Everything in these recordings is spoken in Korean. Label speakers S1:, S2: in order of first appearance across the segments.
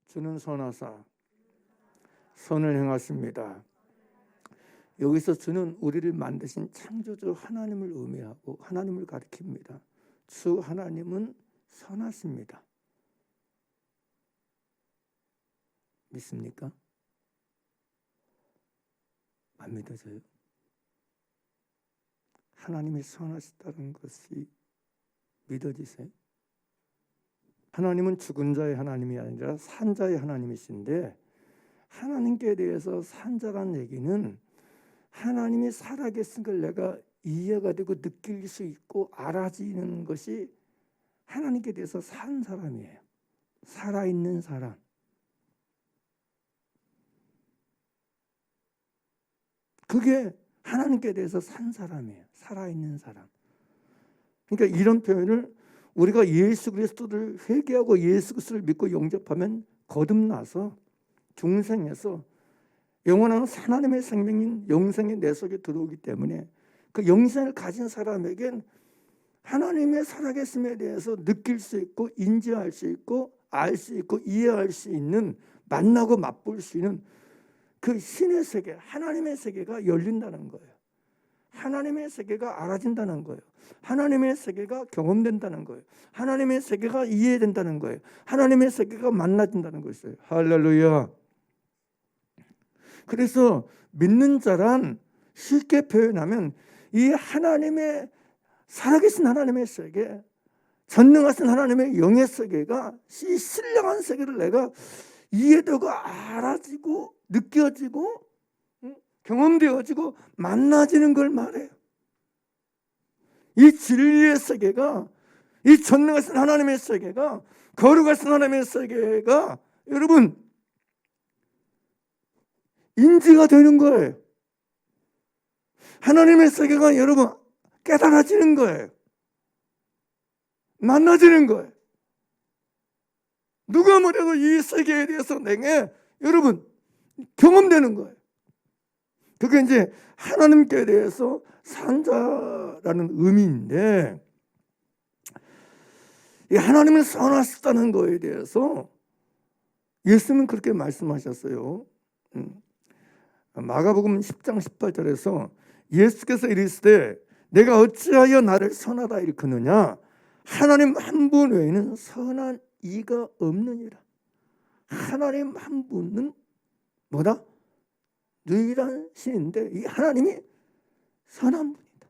S1: 주는 선하사 선을 행하십니다. 여기서 주는 우리를 만드신 창조주 하나님을 의미하고 하나님을 가리킵니다. 주 하나님은 선하십니다. 믿습니까? 안 믿어져요? 하나님이 선하시다는 것이 믿어지세요? 하나님은 죽은 자의 하나님이 아니라 산 자의 하나님이신데, 하나님께 대해서 산 자라는 얘기는 하나님이 살아계신 걸 내가 이해가 되고 느낄 수 있고 알아지는 것이 하나님께 대해서 산 사람이에요. 살아있는 사람. 그게 하나님께 대해서 산 사람이에요. 살아있는 사람. 그러니까 이런 표현을 우리가 예수 그리스도를 회개하고 예수 그리스도를 믿고 영접하면 거듭나서 중생에서 영원한 하나님의 생명인 영생이 내 속에 들어오기 때문에 그 영생을 가진 사람에겐 하나님의 살아계심에 대해서 느낄 수 있고 인지할 수 있고 알 수 있고 이해할 수 있는, 만나고 맛볼 수 있는 그 신의 세계, 하나님의 세계가 열린다는 거예요. 하나님의 세계가 알아진다는 거예요. 하나님의 세계가 경험된다는 거예요. 하나님의 세계가 이해된다는 거예요. 하나님의 세계가 만나진다는 것이에요. 할렐루야. 그래서 믿는 자란, 쉽게 표현하면 이 하나님의 살아계신 하나님의 세계, 전능하신 하나님의 영의 세계가, 이 신령한 세계를 내가 이해되고 알아지고 느껴지고 경험되어지고 만나지는 걸 말해요. 이 진리의 세계가, 이 전능하신 하나님의 세계가, 거룩하신 하나님의 세계가 여러분 인지가 되는 거예요. 하나님의 세계가 여러분 깨달아지는 거예요. 만나지는 거예요. 누가 뭐래도 이 세계에 대해서 내게 여러분 경험되는 거예요. 그게 이제 하나님께 대해서 산자라는 의미인데, 이 하나님을 선하시다는 거에 대해서 예수님은 그렇게 말씀하셨어요. 마가복음 10장 18절에서 예수께서 이르시되 내가 어찌하여 나를 선하다 일컫느냐, 하나님 한 분 외에는 선한 이가 없느니라. 하나님 한 분은 뭐다? 유일한 신인데 이 하나님이 선한 분이다.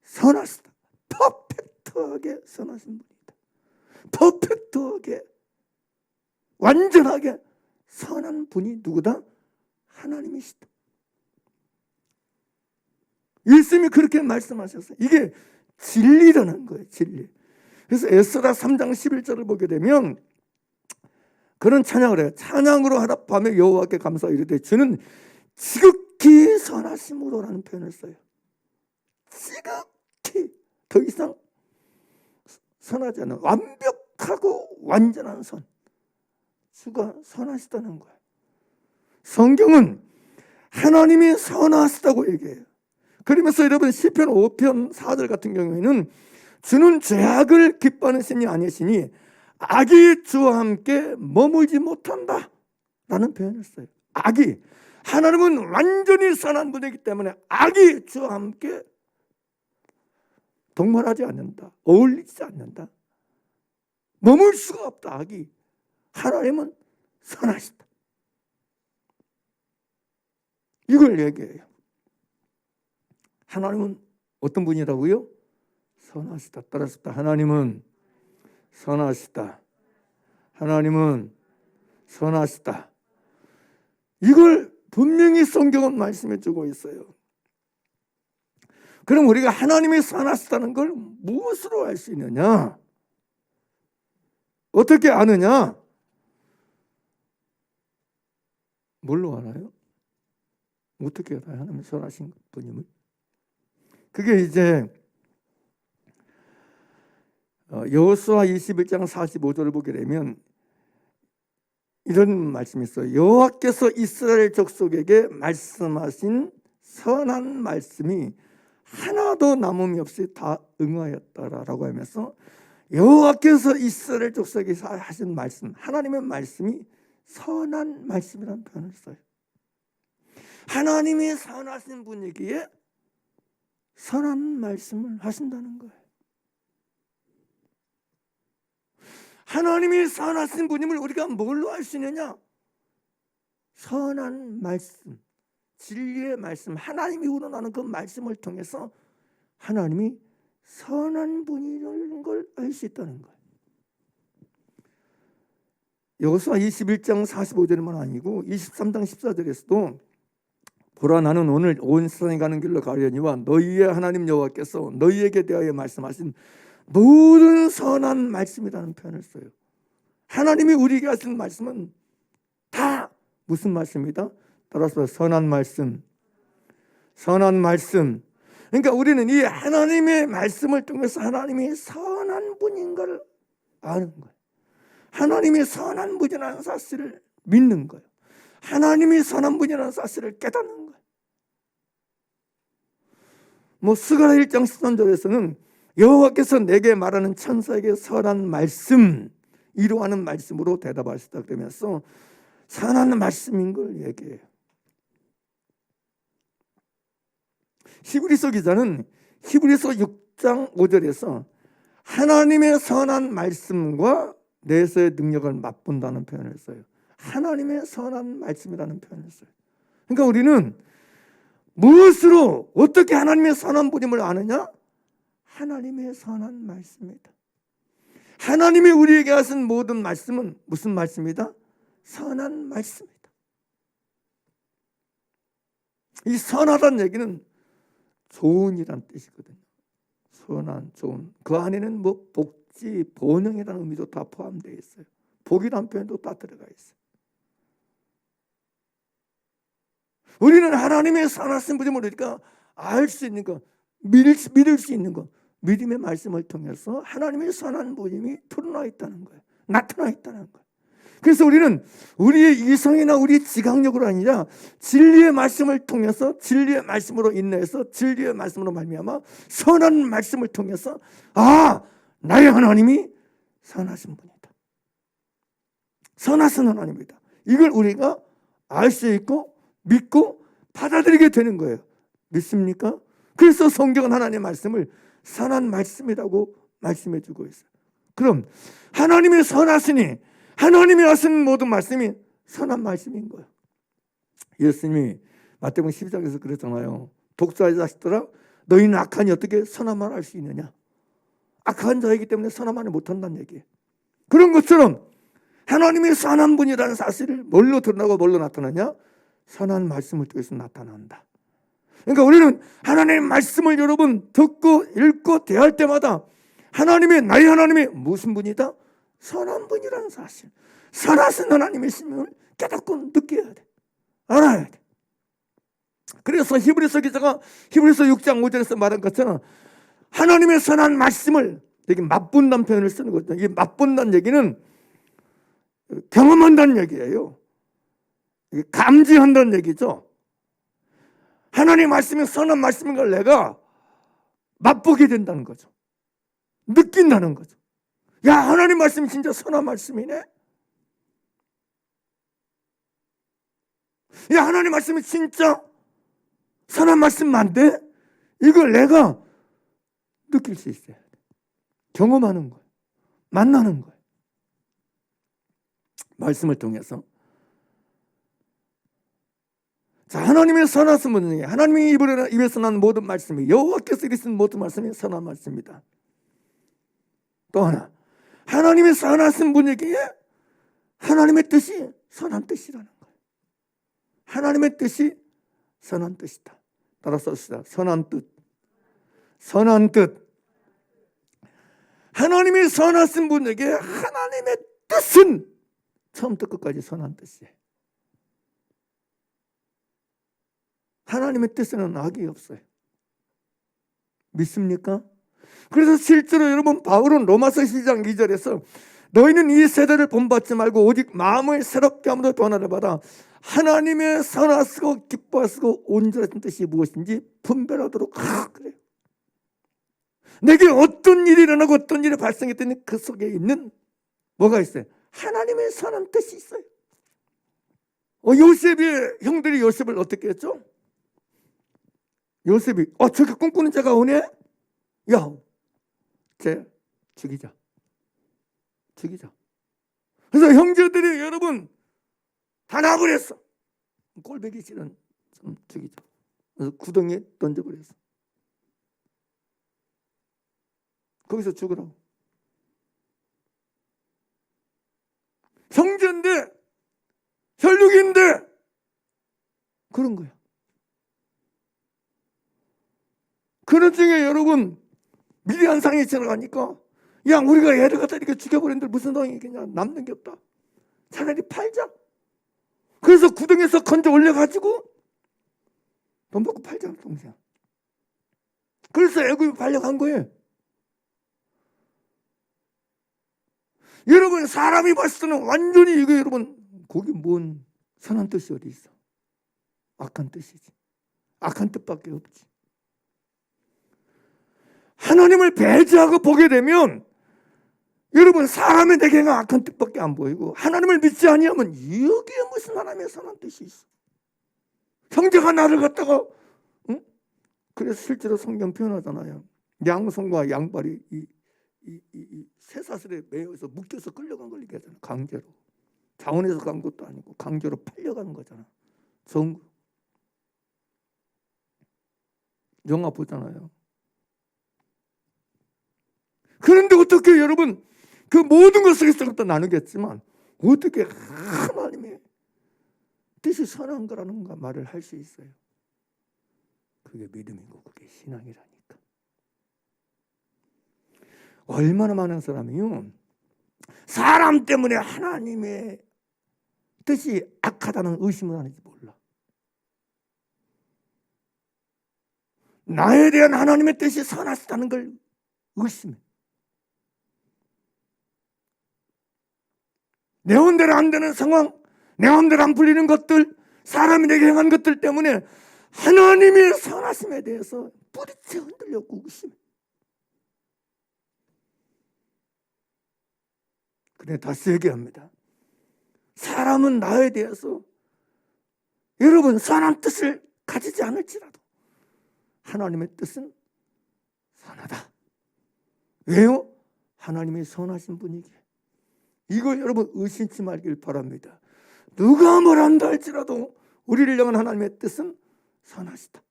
S1: 선하시다. 퍼펙트하게 선하신 분이다. 퍼펙트하게 완전하게 선한 분이 누구다? 하나님이시다. 예수님이 그렇게 말씀하셨어요. 이게 진리라는 거예요. 진리. 그래서 에스라 3장 11절을 보게 되면 그런 찬양을 해요. 찬양으로 하룻밤에 여호와께 감사 이르되 주는 지극히 선하심으로라는 표현을 써요. 지극히, 더 이상 선하지 않은 완벽하고 완전한 선, 주가 선하시다는 거예요. 성경은 하나님이 선하시다고 얘기해요. 그러면서 여러분 시편 5편 4절 같은 경우에는 주는 죄악을 기뻐하는 신이 아니시니 악이 주와 함께 머물지 못한다 라는 표현을 써요. 악이, 하나님은 완전히 선한 분이기 때문에 악이 주와 함께 동반하지 않는다, 어울리지 않는다, 머물 수가 없다. 악이, 하나님은 선하시다, 이걸 얘기해요. 하나님은 어떤 분이라고요? 선하시다. 따라서 하나님은 선하시다. 하나님은 선하시다. 이걸 분명히 성경은 말씀해 주고 있어요. 그럼 우리가 하나님이 선하시다는 걸 무엇으로 알 수 있느냐? 어떻게 아느냐? 뭘로 알아요? 어떻게 알아요? 하나님이 선하신 분임을? 그게 이제 여호수아 21장 45절을 보게 되면 이런 말씀이 있어요. 여호와께서 이스라엘 족속에게 말씀하신 선한 말씀이 하나도 남음이 없이 다 응하였다라고 하면서 여호와께서 이스라엘 족속에게 하신 말씀, 하나님의 말씀이 선한 말씀이라는 표현을 써요. 하나님이 선하신 분이기에 선한 말씀을 하신다는 거예요. 하나님이 선하신 분임을 우리가 뭘로 알 수 있느냐? 선한 말씀, 진리의 말씀, 하나님이 우러나는 그 말씀을 통해서 하나님이 선한 분이라는 걸 알 수 있다는 거예요. 여호수아 21장 45절만 아니고 23장 14절에서도 보라 나는 오늘 온 세상에 가는 길로 가려니와 너희의 하나님 여호와께서 너희에게 대하여 말씀하신 모든 선한 말씀이라는 표현을 써요. 하나님이 우리에게 하신 말씀은 다 무슨 말씀이다? 따라서 선한 말씀, 선한 말씀. 그러니까 우리는 이 하나님의 말씀을 통해서 하나님이 선한 분인 걸 아는 거예요. 하나님이 선한 분이라는 사실을 믿는 거예요. 하나님이 선한 분이라는 사실을 깨닫는 거예요. 스가랴 1장 13절에서는 여호와께서 내게 말하는 천사에게 선한 말씀, 이루하는 말씀으로 대답하시다 그러면서 선한 말씀인 걸 얘기해요. 히브리서 기자는 히브리서 6장 5절에서 하나님의 선한 말씀과 내서의 능력을 맛본다는 표현을 써요. 하나님의 선한 말씀이라는 표현을 써요. 그러니까 우리는 무엇으로 어떻게 하나님의 선한 분임을 아느냐? 하나님의 선한 말씀이다. 하나님이 우리에게 하신 모든 말씀은 무슨 말씀이다? 선한 말씀이다. 이 선하다는 얘기는 좋은이란 뜻이거든요. 선한, 좋은. 그 안에는 복지, 번영이라는 의미도 다 포함되어 있어요. 복이라는 표현도 다 들어가 있어요. 우리는 하나님의 선하신 분임을 우리가 알 수 있는 것, 믿을 수 있는 것, 믿음의 말씀을 통해서 하나님의 선한 분임이 드러나 있다는 거예요. 나타나 있다는 거예요. 그래서 우리는 우리의 이성이나 우리의 지각력으로 아니라 진리의 말씀을 통해서 진리의 말씀으로 인내해서 진리의 말씀으로 말미암아 선한 말씀을 통해서 나의 하나님이 선하신 분이다. 선하신 하나님이다. 이걸 우리가 알 수 있고 믿고 받아들이게 되는 거예요. 믿습니까? 그래서 성경은 하나님의 말씀을 선한 말씀이라고 말씀해 주고 있어요. 그럼 하나님이 선하시니 하나님이 하신 모든 말씀이 선한 말씀인 거예요. 예수님이 마태복음 12장에서 그랬잖아요. 독사의 자식들아 너희는 악하니 어떻게 선한 말을 할 수 있느냐. 악한 자이기 때문에 선한 말을 못한다는 얘기예요. 그런 것처럼 하나님이 선한 분이라는 사실을 뭘로 드러나고 뭘로 나타나냐? 선한 말씀을 통해서 나타난다. 그러니까 우리는 하나님의 말씀을 여러분 듣고 읽고 대할 때마다 나의 하나님이 무슨 분이다? 선한 분이라는 사실, 선하신 하나님이심을 깨닫고 느껴야 돼. 알아야 돼. 그래서 히브리서 기자가 히브리서 6장 5절에서 말한 것처럼 하나님의 선한 말씀을 여기 맛본다는 표현을 쓰는 거죠. 이 맛본다는 얘기는 경험한다는 얘기예요. 감지한다는 얘기죠. 하나님의 말씀이 선한 말씀인 걸 내가 맛보게 된다는 거죠. 느낀다는 거죠. 야, 하나님 말씀이 진짜 선한 말씀이네. 야, 하나님 말씀이 진짜 선한 말씀 맞네. 이걸 내가 느낄 수 있어야 돼. 경험하는 거예요. 만나는 거예요. 말씀을 통해서. 자, 하나님의 선하신 분 중에 하나님의 입에서 난 모든 말씀이 여호와께서 이르신 모든 말씀이 선한 말씀입니다. 또 하나, 하나님의 선하신 분에게 하나님의 뜻이 선한 뜻이라는 거예요. 하나님의 뜻이 선한 뜻이다. 따라서 씁시다. 선한 뜻. 선한 뜻. 하나님이 선하신 분에게 하나님의 뜻은 처음부터 끝까지 선한 뜻이에요. 하나님의 뜻에는 악이 없어요. 믿습니까? 그래서 실제로 여러분 바울은 로마서 12장 2절에서 너희는 이 세대를 본받지 말고 오직 마음을 새롭게 함으로 변화를 받아 하나님의 선하시고 기뻐하시고 온전하신 뜻이 무엇인지 분별하도록 그래요. 내게 어떤 일이 일어나고 어떤 일이 발생했더니 그 속에 있는 뭐가 있어요? 하나님의 선한 뜻이 있어요. 요셉의 형들이 요셉을 어떻게 했죠? 요셉이 저렇게 꿈꾸는 자가 오네? 야, 쟤 죽이자. 그래서 형제들이 여러분 다 나버렸어. 꼴보기 싫은 좀 죽이자. 그래서 구덩이에 던져버렸어. 거기서 죽으라고. 형제인데 혈육인데 그런 거야. 그런 중에 여러분 미디안 상이 지나가니까 야, 우리가 애를 갖다 이렇게 죽여버렸는데 무슨 상이 있겠냐. 남는 게 없다. 차라리 팔자. 그래서 구덩이에서 건져 올려가지고 돈 받고 팔자, 동생. 그래서 애굽이 팔려간 거예요. 여러분 사람이 봤을 때는 완전히 이거 여러분 거기 뭔 선한 뜻이 어디 있어? 악한 뜻이지. 악한 뜻밖에 없지. 하나님을 배제하고 보게 되면 여러분 사람의 내게는 악한 뜻밖에 안 보이고 하나님을 믿지 아니하면 여기에 무슨 하나님의 선한 뜻이 있어? 형제가 나를 갖다가 그래서 실제로 성경 표현하잖아요. 양손과 양발이 이 쇠사슬에 매여서 묶여서 끌려간 걸 얘기하잖아. 강제로. 자원에서 간 것도 아니고 강제로 팔려가는 거잖아. 영화 보잖아요. 그런데 어떻게 여러분 그 모든 것을 또 나누겠지만 어떻게 하나님의 뜻이 선한 거라는 말을 할 수 있어요? 그게 믿음이고 그게 신앙이라니까. 얼마나 많은 사람이요 사람 때문에 하나님의 뜻이 악하다는 의심을 하는지 몰라. 나에 대한 하나님의 뜻이 선하시다는 걸 의심해. 내 마음대로 안 되는 상황, 내 마음대로 안 풀리는 것들, 사람이 내게 행한 것들 때문에 하나님의 선하심에 대해서 뿌리채 흔들려고 의심해. 그래 다시 얘기합니다. 사람은 나에 대해서 여러분 선한 뜻을 가지지 않을지라도 하나님의 뜻은 선하다. 왜요? 하나님이 선하신 분이기에. 이거 여러분 의심치 말길 바랍니다. 누가 뭘 한다 할지라도 우리를 향한 하나님의 뜻은 선하시다.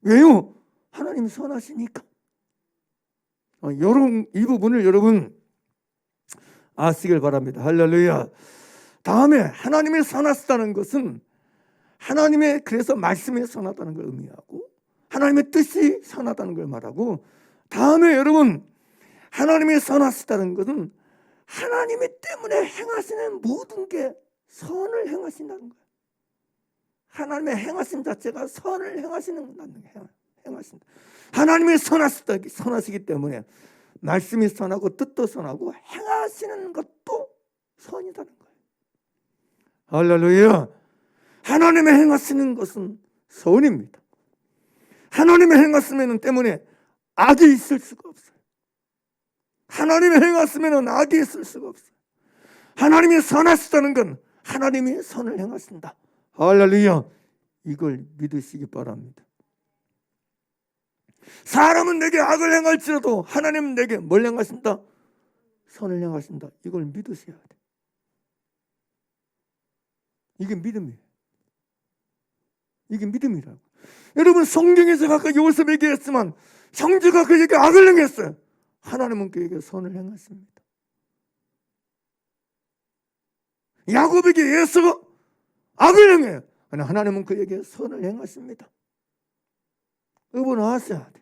S1: 왜요? 하나님이 선하시니까. 여러분 이 부분을 여러분 아시길 바랍니다. 할렐루야. 다음에 하나님의 선하시다는 것은 하나님의 그래서 말씀이 선하다는 걸 의미하고 하나님의 뜻이 선하다는 걸 말하고 다음에 여러분 하나님의 선하시다는 것은 하나님이 때문에 행하시는 모든 게 선을 행하신다는 거예요. 하나님의 행하심 자체가 선을 행하신다. 하나님이 선하시기 때문에 말씀이 선하고 뜻도 선하고 행하시는 것도 선이라는 거예요. 할렐루야. 하나님의 행하시는 것은 선입니다. 하나님의 행하시면 때문에 악이 있을 수가 없어요. 하나님의 행하시면 악이 있을 수가 없어요. 하나님이 선하시다는 건 하나님이 선을 행하신다. 할렐루야. 이걸 믿으시기 바랍니다. 사람은 내게 악을 행할지라도 하나님은 내게 뭘 행하신다? 선을 행하신다. 이걸 믿으셔야 돼. 이게 믿음이에요. 이게 믿음이라고. 여러분 성경에서 아까 요셉에게 얘기했지만 형제가 그에게 악을 행했어요. 하나님은 그에게 선을 행하십니다. 야곱에게 에서가 악을 행해요. 하나님은 그에게 선을 행하십니다. 여러분 아셔야 돼.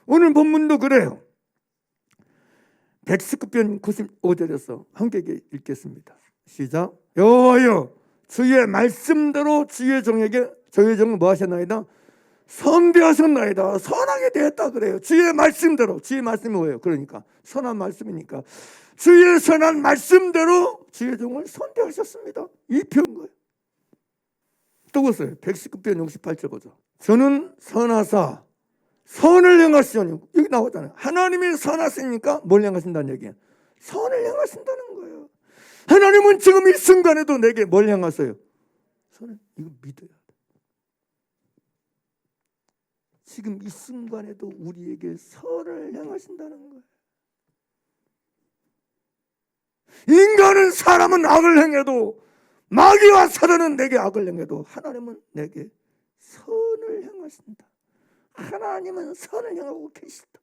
S1: 오늘 본문도 그래요. 119편 95절에서 함께 읽겠습니다. 시작. 여호와여 주의 말씀대로 주의 종에게 저의 종은 뭐 하셨나이다? 선대하셨나이다. 선하게 되었다 그래요. 주의 말씀대로. 주의 말씀이 뭐예요? 그러니까 선한 말씀이니까 주의 선한 말씀대로 주의 종을 선대하셨습니다. 이 표현 거예요. 또 보세요. 119편 68절 보죠. 저는 선하사 선을 행하시오니, 여기 나오잖아요. 하나님이 선하시니까 뭘 행하신다는 얘기예요? 선을 행하신다는 거예요. 하나님은 지금 이 순간에도 내게 뭘 행하세요? 선을. 이거 믿어야 돼. 지금 이 순간에도 우리에게 선을 행하신다는 거예요. 인간은, 사람은 악을 행해도, 마귀와 사단은 내게 악을 행해도 하나님은 내게 선을 행하신다. 하나님은 선을 행하고 계시다.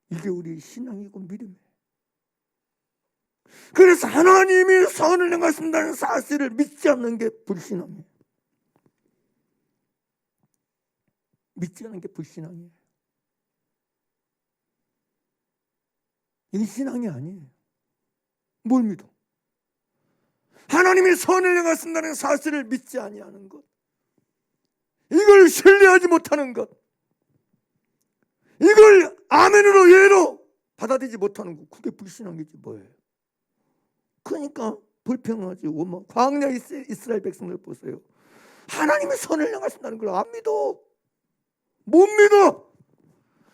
S1: 이게 우리 신앙이고 믿음이에요. 그래서 하나님이 선을 행하신다는 사실을 믿지 않는 게 불신앙이에요. 믿지 않는 게 불신앙이에요. 이게 신앙이 아니에요. 뭘 믿어? 하나님이 선을 행하신다는 사실을 믿지 아니하는 것, 이걸 신뢰하지 못하는 것, 이걸 아멘으로 예로 받아들이지 못하는 것, 그게 불신앙이지 뭐예요. 그러니까 불평하지. 광야 이스라엘 백성들 보세요. 하나님이 선을 행하신다는 걸 안 믿어. 못 믿어.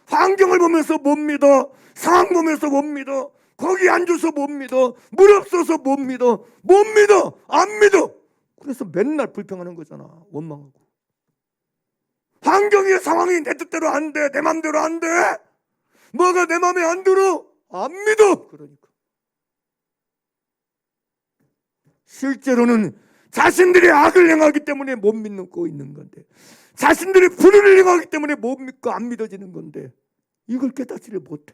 S1: 환경을 보면서 못 믿어. 상황 보면서 못 믿어. 거기 앉아서 못 믿어. 물 없어서 못 믿어. 못 믿어. 안 믿어. 그래서 맨날 불평하는 거잖아. 원망하고. 환경의 상황이 내 뜻대로 안 돼. 내 맘대로 안 돼. 뭐가 내 맘에 안 들어. 안 믿어. 그러니까 실제로는 자신들이 악을 행하기 때문에 못 믿고 있는 건데, 자신들이 불의를 행하기 때문에 못 믿고 안 믿어지는 건데, 이걸 깨닫지를 못해.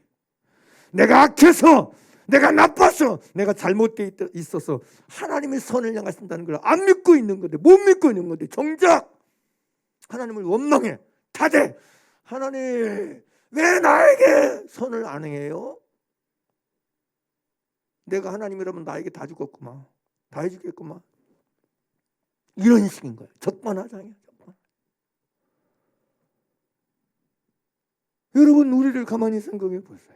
S1: 내가 악해서, 내가 나빠서, 내가 잘못되어 있어서 하나님의 선을 향하신다는 걸 안 믿고 있는 건데, 못 믿고 있는 건데, 정작 하나님을 원망해. 다대. 하나님 왜 나에게 선을 안 행해요? 내가 하나님이라면 나에게 다 주겠구만. 다 해주겠구만. 이런 식인 거예요. 적반하장이에요. 여러분, 우리를 가만히 생각해 보세요.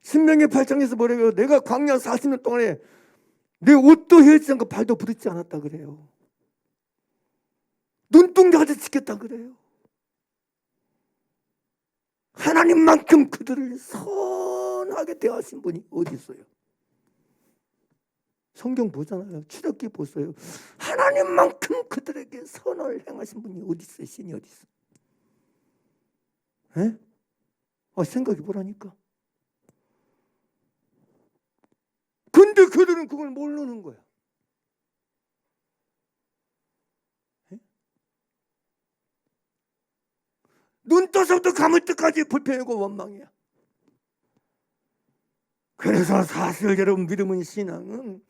S1: 신명기 8장에서 뭐래요? 내가 광야 40년 동안에 내 옷도 헤어지지 않고 발도 부딪지 않았다 그래요. 눈동자같이 지켰다 그래요. 하나님만큼 그들을 선하게 대하신 분이 어디 있어요? 성경 보잖아요. 출애굽기 보세요. 하나님만큼 그들에게 선을 행하신 분이 어디 있어요? 신이 어디 있어요? 에? 생각해 보라니까. 근데 그들은 그걸 모르는 거야. 에? 눈 떠서부터 감을 때까지 불평이고 원망이야. 그래서 사실 여러분, 믿음은, 신앙은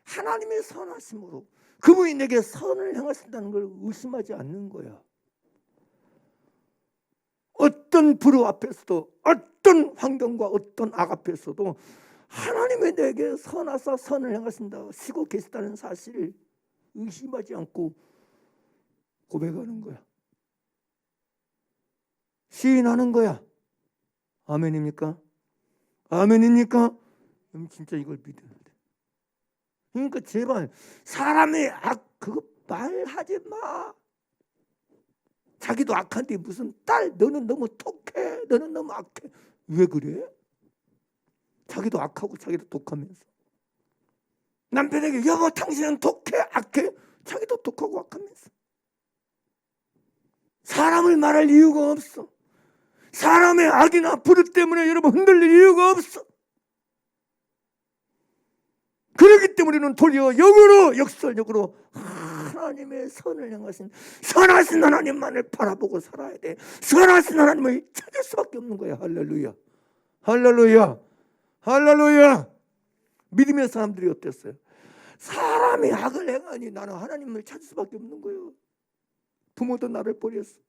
S1: 하나님의 선하심으로 그분이 내게 선을 행하신다는 걸 의심하지 않는 거야. 어떤 불의 앞에서도, 어떤 환경과 어떤 악 앞에서도 하나님이 내게 선하사 선을 행하신다, 시고 계시다는 사실을 의심하지 않고 고백하는 거야. 시인하는 거야. 아멘입니까? 아멘입니까? 그럼 진짜 이걸 믿어야 돼. 그러니까 제발 사람의 악 그거 말하지 마. 자기도 악한데 무슨 딸 너는 너무 독해, 너는 너무 악해. 왜 그래? 자기도 악하고 자기도 독하면서. 남편에게 여보 당신은 독해 악해. 자기도 독하고 악하면서. 사람을 말할 이유가 없어. 사람의 악이나 불의 때문에 여러분 흔들릴 이유가 없어. 그렇기 때문에는 도리어 역으로, 역설적으로 하나님의 선을 향하신 선하신 하나님만을 바라보고 살아야 돼. 선하신 하나님을 찾을 수밖에 없는 거야. 할렐루야. 할렐루야. 할렐루야. 믿음의 사람들이 어땠어요? 사람이 악을 행하니 나는 하나님을 찾을 수밖에 없는 거예요. 부모도 나를 버렸어.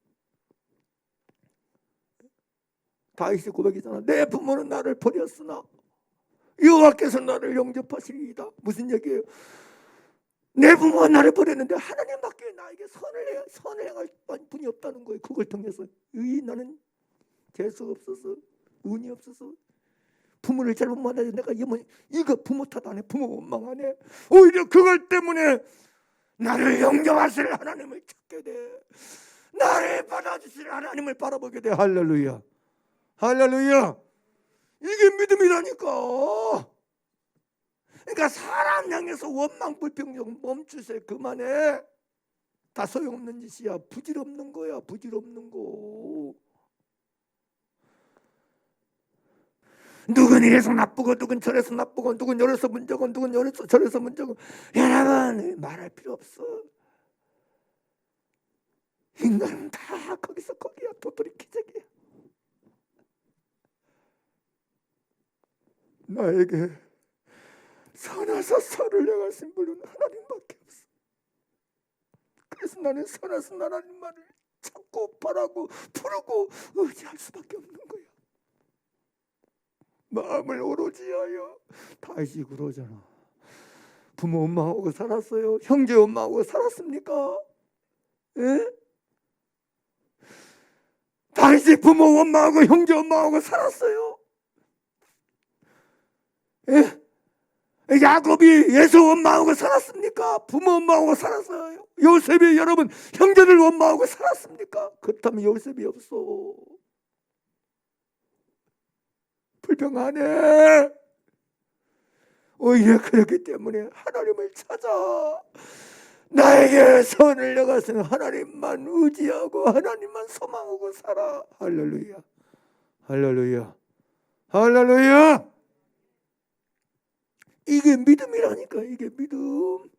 S1: 다윗의 고백이잖아. 내 부모는 나를 버렸으나 여호와께서 나를 영접하시리이다. 무슨 얘기예요? 내 부모가 나를 버렸는데 하나님밖에 나에게 선을 행할 분이 없다는 거예요. 그걸 통해서 나는 재수 없어서, 운이 없어서, 부모를 잘못 만나서 내가 이거 부모 탓 안 해. 부모 원망 안 해. 오히려 그걸 때문에 나를 영접하실 하나님을 찾게 돼. 나를 받아주실 하나님을 바라보게 돼. 할렐루야. 할렐루야. 이게 믿음이라니까. 그러니까 사람 향해서 원망 불평 멈추세요. 그만해. 다 소용없는 짓이야. 부질없는 거야. 부질없는 거. 누군 이래서 나쁘고 누군 저래서 나쁘고 누군 이래서 문제고 누군 이래서 저래서 문제고. 여러분 말할 필요 없어. 인간은 다 거기서 거기야. 도토리 기적이야. 나에게 선하사 선을 행하신 분은 하나님밖에 없어. 그래서 나는 선하신 하나님 말을 찾고 바라고 부르고 의지할 수밖에 없는 거야. 마음을 오로지하여. 다윗이 그러잖아. 부모 원망하고 살았어요? 형제 원망하고 살았습니까? 예? 다윗이 부모 원망하고 형제 원망하고 살았어요? 예? 야곱이 예수 원망하고 살았습니까? 부모 원망하고 살았어요? 요셉이 여러분 형제를 원망하고 살았습니까? 그렇다면 요셉이 없어. 불평하네. 오히려 그렇기 때문에 하나님을 찾아 나에게 선을 행하시는 하나님만 의지하고 하나님만 소망하고 살아. 할렐루야. 할렐루야. 할렐루야. 이게 믿음이라니까. 이게 믿음.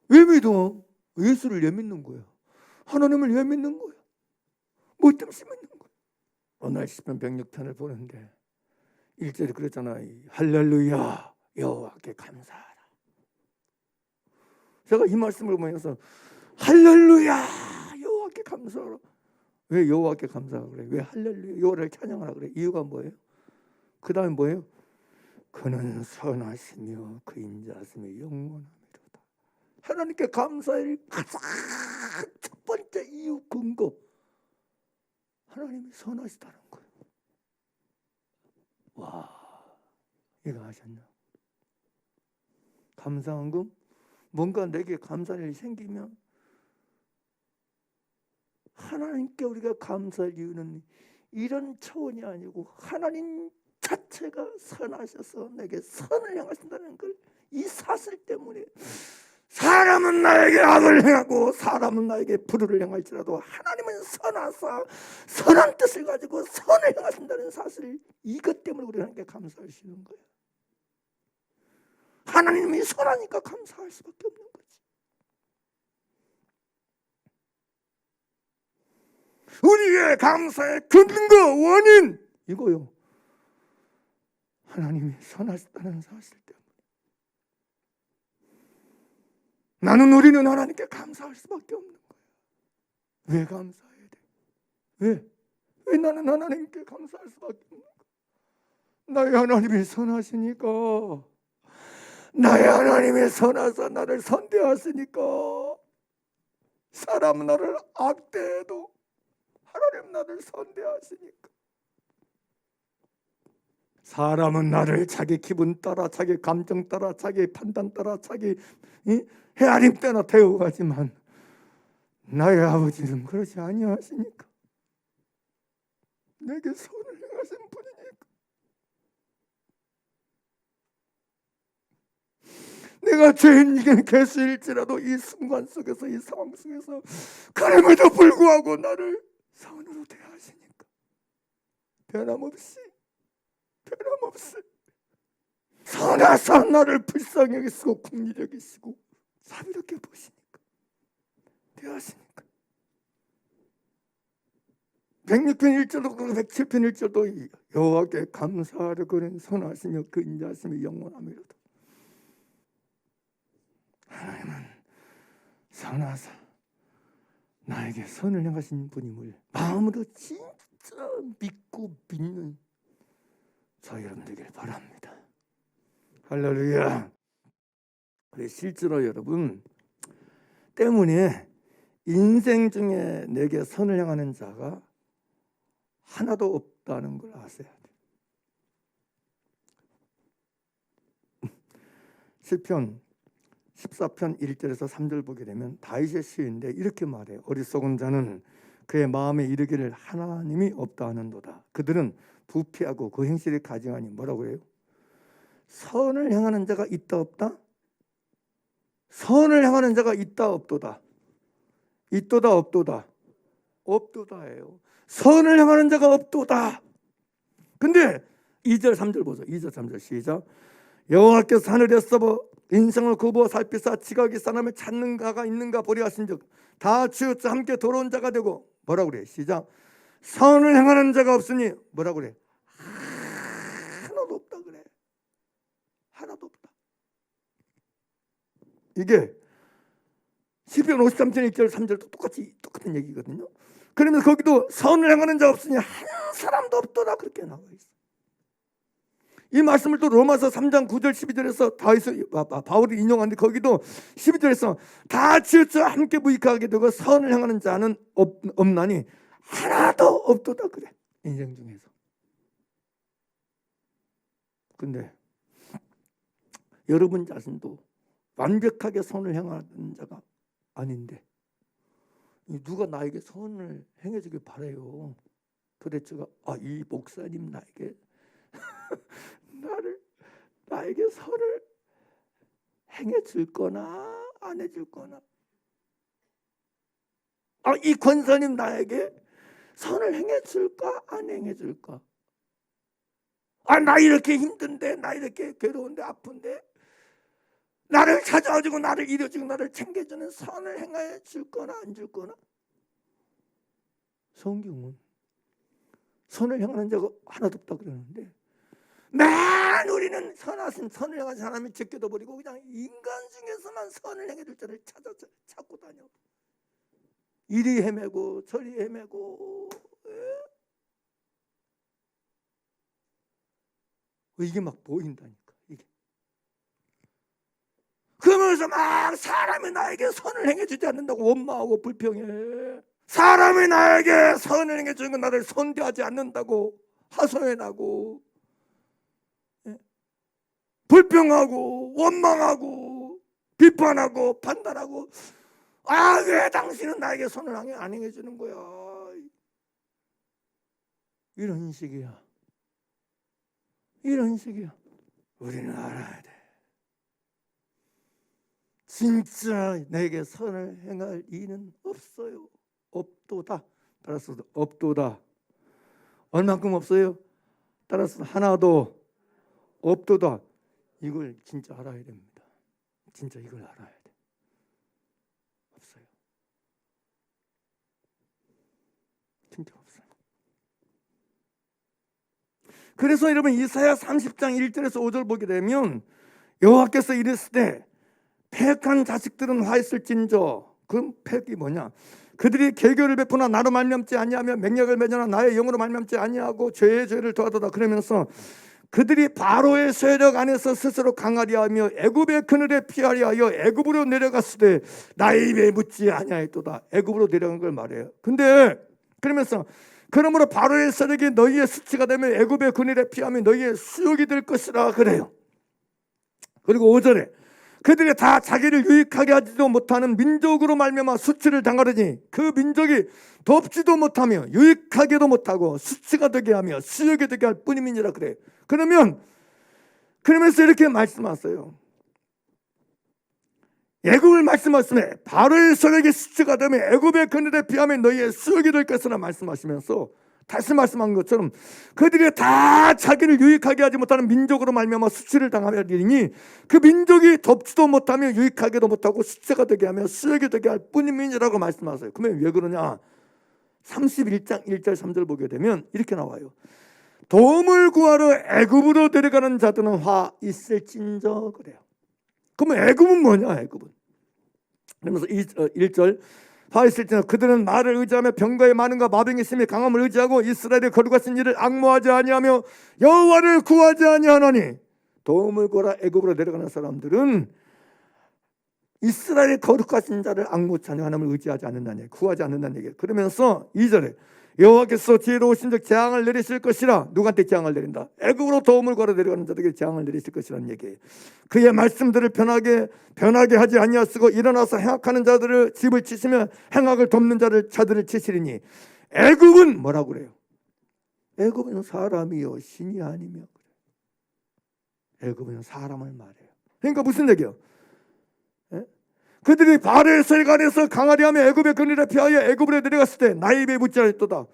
S1: 왜 믿어? 예수를 왜 믿는 거야? 하나님을 왜 믿는 거야? 뭐 때문에 믿는 거야? 오늘 시편 106편을 보는데 1절에 그랬잖아. 할렐루야 여호와께 감사하라. 제가 이 말씀을 보면서 할렐루야 여호와께 감사하라. 왜 여호와께 감사하라 그래? 왜 할렐루야 여호와를 찬양하라 그래? 이유가 뭐예요? 그 다음에 뭐예요? 그는 선하시며 그 인자하심이 영원하미로다. 하나님께 감사할 가장 첫 번째 이유 근거, 하나님이 선하시다는 거예요. 와, 이거 아셨나? 감사한금? 뭔가 내게 감사할 일이 생기면 하나님께 우리가 감사할 이유는 이런 차원이 아니고 하나님 자체가 선하셔서 내게 선을 행하신다는 걸, 이 사실 때문에 사람은 나에게 악을 행하고 사람은 나에게 불의를 행할지라도 하나님은 선하사 선한 뜻을 가지고 선을 행하신다는 사실, 이것 때문에 우리 하나님께 감사하시는 거예요. 하나님이 선하니까 감사할 수밖에 없는 거지. 우리의 감사의 근거, 원인 이거요. 하나님이 선하시다는 사실 때문에. 우리는 하나님께 감사할 수밖에 없는 거예요. 왜 감사해야 돼? 왜 나는 하나님께 감사할 수밖에 없는 거야? 나의 하나님이 선하시니까. 나의 하나님이 선하사 나를 선대하시니까. 사람은 나를 악대해도 하나님 나를 선대하시니까. 사람은 나를 자기 기분 따라, 자기 감정 따라, 자기 판단 따라, 자기 헤아림 따라 태워가지만 나의 아버지는 그렇지 아니하시니까. 내게 선을 행하신 분이니까. 내가 죄인이긴 개수일지라도 이 순간 속에서, 이 상황 속에서 그럼에도 불구하고 나를 선으로 대하시니까. 변함없이 선하사 나를 불쌍히 여기시고 긍휼히 여기시고 자비롭게 보시니까, 대하시니까. 106편 1절도 107편 1절도 여호와께 감사하려 그는 선하시며 그 인자하심이 영원하미로다. 하나님은 선하사 나에게 선을 행하신 분임을 마음으로 진짜 믿고 믿는 저희 여러분 되길 바랍니다. 할렐루야. 실제로 여러분 때문에 인생 중에 내게 선을 행하는 자가 하나도 없다는 걸 아셔야 돼요. 시편 14편 1절에서 3절 보게 되면 다윗의 시인데 이렇게 말해요. 어리석은 자는 그의 마음에 이르기를 하나님이 없다 하는도다. 그들은 부패하고 그 행실이 가증하니 뭐라고 그래요? 선을 행하는 자가 있다 없다? 선을 행하는 자가 있다 없도다. 있도다 없도다. 없도다예요. 선을 행하는 자가 없도다. 근데 2절 3절 보세요. 2절 3절 시작. 여호와께서 하늘에 서버 인생을 굽어 살피사 지각이 사람을 찾는 가가 있는가 보리 하신즉 다 치우쳐 함께 돌아온 자가 되고 뭐라고 그래? 시작. 선을 행하는 자가 없으니 뭐라고 그래? 하나도 없다 그래. 하나도 없다. 이게 시편 53편 1절 3절도 똑같은 얘기거든요. 그러면서 거기도 선을 행하는 자 없으니 한 사람도 없더라 그렇게 나와 있어. 이 말씀을 또 로마서 3장 9절 12절에서 바울이 인용하는데 거기도 12절에서 다 치우쳐 함께 무익하게 되고 선을 행하는 자는 없나니 하나도 없도다 그래. 인생 중에서. 근데 여러분 자신도 완벽하게 선을 행하는 자가 아닌데 누가 나에게 선을 행해주길 바라요. 도대체가 이 목사님 나에게 나에게 선을 행해줄 거나 안 해줄 거나 이 권사님 나에게 선을 행해줄까 안 행해줄까 나 이렇게 힘든데 나 이렇게 괴로운데 아픈데 나를 찾아와주고 나를 이뤄주고 나를 챙겨주는 선을 행해 줄 거나 안 줄 거나. 성경은 선을 행하는 자가 하나도 없다 그러는데 맨 우리는 선하신 선을 행하는 사람이 제껴도 버리고 그냥 인간 중에서만 선을 행해 줄 자를 찾아서 찾고 다녀. 이리 헤매고 저리 헤매고 이게 막 보인다니까 이게. 그러면서 막 사람이 나에게 선을 행해주지 않는다고 원망하고 불평해. 사람이 나에게 선을 행해주는 건 나를 손대하지 않는다고 하소연하고 불평하고 원망하고 비판하고 판단하고 왜 당신은 나에게 선을 안 행해주는 거야. 이런 식이야. 이런 식이야. 우리는 알아야 돼. 진짜 내게 선을 행할 이는 없어요. 없도다. 따라서 없도다. 얼만큼 없어요? 따라서 하나도 없도다. 이걸 진짜 알아야 됩니다. 진짜 이걸 알아야 돼. 없어요. 진짜 없어요. 그래서 여러분 이사야 30장 1절에서 5절 보게 되면 여호와께서 이르시되 패역한 자식들은 화 있을진저. 그 패역이 뭐냐? 그들이 계교를 베푸나 나로 말미암지 아니하며 맹약을 맺으나 나의 영으로 말미암지 아니하고 죄의 죄를 더하도다. 그러면서 그들이 바로의 세력 안에서 스스로 강하려 하며 애굽의 그늘에 피하려 하여 애굽으로 내려갔으되 나의 입에 묻지 아니하였도다. 애굽으로 내려간 걸 말해요. 근데 그러면서 그러므로 바로의 세력이 너희의 수치가 되며 애굽의 그늘에 피하며 너희의 수욕이 될 것이라 그래요. 그리고 5절에 그들이 다 자기를 유익하게 하지도 못하는 민족으로 말미암아 수치를 당하려니 그 민족이 덥지도 못하며 유익하게도 못하고 수치가 되게 하며 수욕이 되게 할 뿐임이니라 그래. 그러면서 이렇게 말씀하세요. 애굽을 말씀하시며 바로의 세력이 수치가 되며 애굽의 그늘에 피하며 너희의 수욕이 될 것이라 말씀하시면서 다시 말씀한 것처럼 그들이 다 자기를 유익하게 하지 못하는 민족으로 말미암아 수치를 당하며 이르니 그 민족이 덥지도 못하며 유익하게도 못하고 수치가 되게 하며 수욕이 되게 할 뿐임이니라고 말씀하세요. 그러면 왜 그러냐? 31장 1절 3절 보게 되면 이렇게 나와요. 도움을 구하러 애굽으로 데려가는 자들은 화 있을진저 그래요. 그러면 애굽은 뭐냐? 애굽은 그러면서 1절 화 있을지나 그들은 말을 의지하며 병거의 많음과 마병의 심히 강함을 의지하고 이스라엘의 거룩하신 일을 앙모하지 아니하며 여호와를 구하지 아니하나니 도움을 구하러 애굽으로 내려가는 사람들은 이스라엘의 거룩하신 자를 앙모치 아니하며 하나님을 의지하지 않는다는 얘기, 구하지 않는다는 얘기. 그러면서 2절에 여호와께서 지혜로우신즉 재앙을 내리실 것이라. 누구한테 재앙을 내린다? 애굽으로 도움을 구하러 내려가는 자들에게 재앙을 내리실 것이라는 얘기예요. 그의 말씀들을 변하게 하지 아니하시고 일어나서 행악하는 자들을 집을 치시며 행악을 돕는 자들을 치시리니. 애굽은 뭐라고 그래요? 애굽은 사람이요 신이 아니며. 애굽은 사람을 말해요. 그러니까 무슨 얘기예요? 그들이 바알의 세간에서 강하리 하며 애굽의 근위를 피하여 애굽으로 내려갔을 때 나의 입에 묻지 않았도다.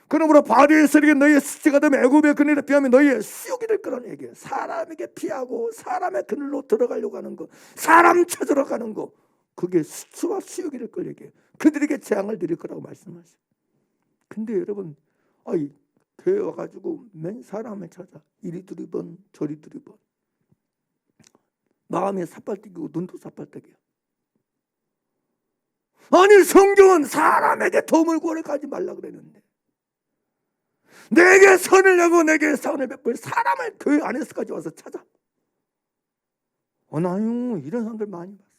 S1: 그러므로 바알의 세력이 너희의 수치가 되면 애굽의 근위를 피하면 너희의 수욕이 될 거라는 얘기예요. 사람에게 피하고 사람의 그늘로 들어가려고 하는 거, 사람 찾으러 가는 거, 그게 수치와 수욕이 될 걸 얘기해요. 그들에게 재앙을 드릴 거라고 말씀하셔요. 근데 여러분, 교회 와가지고 맨 사람을 찾아 이리 두리번 저리 두리번, 마음에 삿발뜨기고 눈도 삿발뜨기야. 아니, 성경은 사람에게 도움을 구하러 가지 말라 그랬는데, 내게 선을 내고 내게 선을 베풀 사람을 교회 안에서까지 와서 찾아. 나요 이런 사람들 많이 봤어.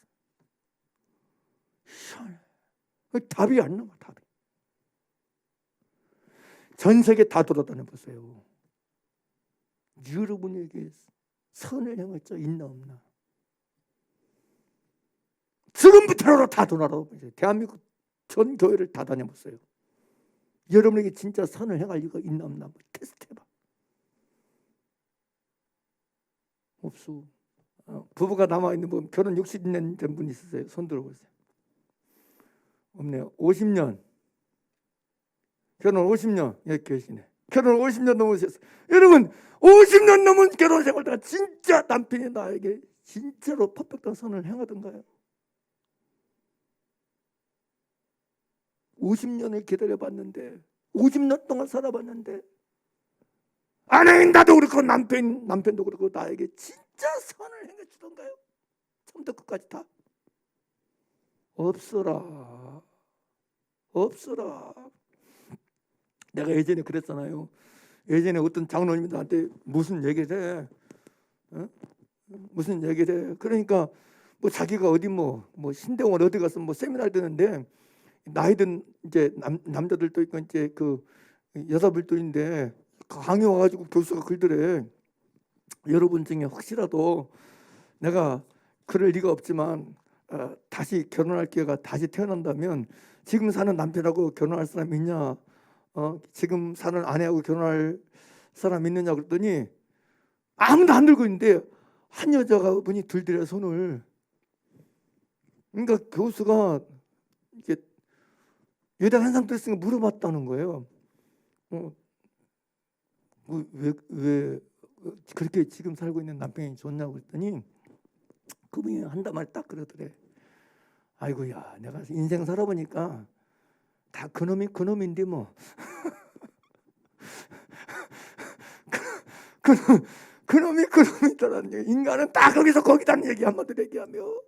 S1: 희한해. 답이 안 나와. 답이. 전 세계 다 돌아다녀 보세요. 여러분에게 선을 행할 자 있나 없나? 지금부터라도 다 돌아다녀보세요. 대한민국 전 교회를 다 다녀보세요. 여러분에게 진짜 선을 행할 이유가 있나 없나 테스트해봐. 없어. 부부가 남아있는 분, 결혼 60년 된 분 있으세요? 손 들어보세요. 없네요. 50년. 결혼 50년. 여기 계시네. 결혼 50년 넘으셨어요. 여러분, 50년 넘은 결혼 생활 동안 진짜 남편이 나에게 진짜로 퍼펙트한 선을 행하던가요? 50년을 기다려봤는데, 50년 동안 살아봤는데, 아내인 나도 그렇고 남편도 그렇고 나에게 진짜 선을 행해주던가요? 처음부터 끝까지 다? 없어라. 없어라. 내가 예전에 그랬잖아요. 예전에 어떤 장로님들한테 무슨 얘기를 해? 무슨 얘기를 해? 그러니까 뭐 자기가 어디 뭐 신대원 어디 가서 뭐 세미나를 듣는데, 나이든 이제 남자들도 있고 이제 그 여자분들도 있는데, 강의 와가지고 교수가 글더래. 여러분 중에 혹시라도 내가 그럴 리가 없지만 다시 결혼할 기회가 다시 태어난다면 지금 사는 남편하고 결혼할 사람 있냐? 지금 사는 아내하고 결혼할 사람 있느냐 그랬더니 아무도 안 들고 있는데 한 여자가 분이 들더래 손을. 그러니까 교수가 이게 여자 한 상태 있으니까 물어봤다는 거예요. 왜 그렇게 지금 살고 있는 남편이 좋냐고 그랬더니 그분이 한단 말 딱 그러더래. 아이고야, 내가 인생 살아보니까 다 그놈인데 뭐. 그놈이더라는 얘기. 인간은 다 거기다는 얘기 한마디로 얘기하며,